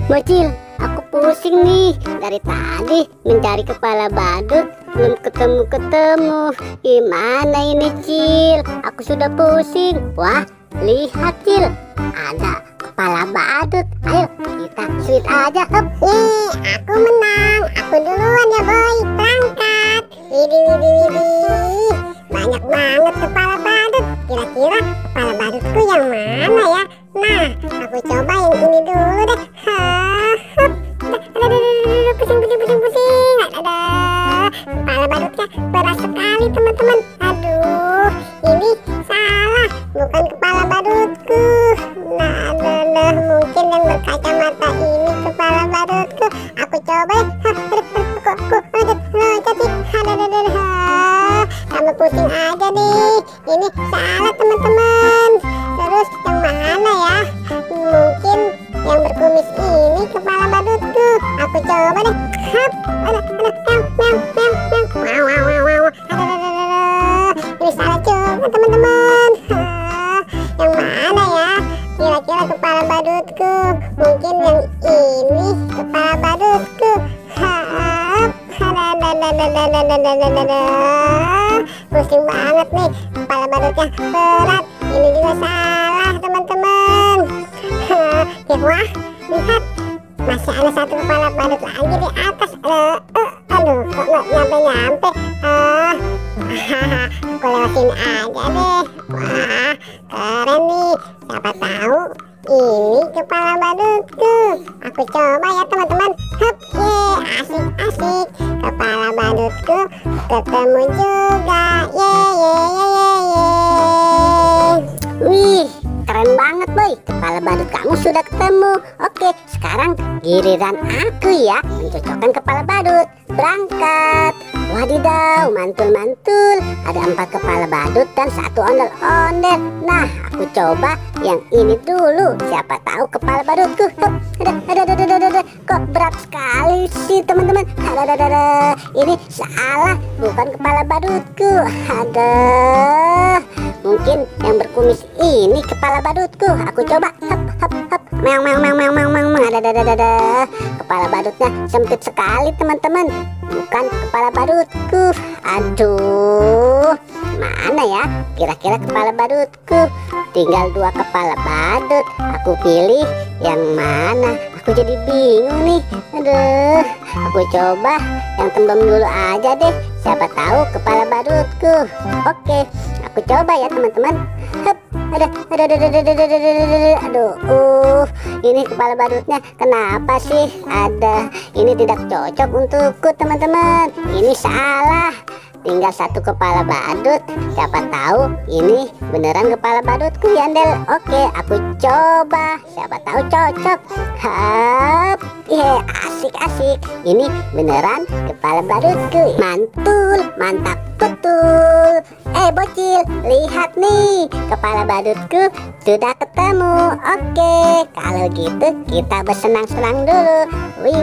Bocil, aku pusing nih. Dari tadi mencari kepala badut, belum ketemu-ketemu. Gimana ini, Cil? Aku sudah pusing. Wah, lihat, Cil. Ada kepala badut. Ayo, kita suit aja. Hup. Nih, aku menang. Aku duluan ya, boy. Berangkat. Widih. Banyak banget kepala badut. Kira-kira kepala badutku yang mana ya? Nah, aku coba yang ini dulu deh. Hup. Pusing. Ada kepala badutnya berat sekali, teman-teman. Aduh, ini salah. Bukan kepala badutku. Nah, mungkin yang berkacamata ini kepala badutku. Aku coba ya. Kamu pusing aja nih. Ini salah, teman-teman. Terus yang mana ya? Mungkin yang berkumis ini kepala badutku. Aku coba deh. Hup. Ini salah juga, teman-teman. Yang mana ya? Kira-kira kepala badutku. Mungkin yang ini kepala badutku. Pusing banget nih. Kepala badutnya berat. Ini juga salah, teman-teman. Wah, lihat. Masih ada satu kepala badut lagi di atas. Aduh, kok nggak nyampe-nyampe. Aku lewatin aja deh. Wah, keren nih. Siapa tahu ini kepala badutku. Aku coba ya, teman-teman. Hup, asik. Kepala badutku ketemu juga. Wih, keren banget, boy. Kepala badut kamu sudah ketemu. Oke, sekarang giliran aku ya mencocokkan kepala badut. Berangkat. Wadidaw, mantul-mantul. Ada 4 kepala badut dan 1 ondel-ondel. Nah, aku coba yang ini dulu. Siapa tahu kepala badutku. Ada. Kok berat sekali sih, teman-teman. Ada. Ini salah, bukan kepala badutku. Ada. Mungkin yang berkumis ini kepala badutku. Aku coba. Hap. Meong. Ada. Kepala badutnya sempit sekali, teman-teman. Bukan kepala badutku. Aduh, mana ya kira-kira kepala badutku? Tinggal 2 kepala badut. Aku pilih yang mana? Aku jadi bingung nih. Aduh, aku coba yang tembem dulu aja deh. Siapa tahu kepala badutku. Oke, aku coba ya, teman-teman. Hup. Aduh, ini kepala badutnya kenapa sih ada? Ini tidak cocok untukku, teman-teman. Ini salah. Tinggal 1 kepala badut. Siapa tahu ini beneran kepala badutku ya, Del. Oke, aku coba. Siapa tahu cocok. Hap. Asik. Ini beneran kepala badutku. Mantul, mantap betul. Bocil, lihat nih, kepala badutku sudah ketemu. Oke, kalau gitu kita bersenang-senang dulu. Wih,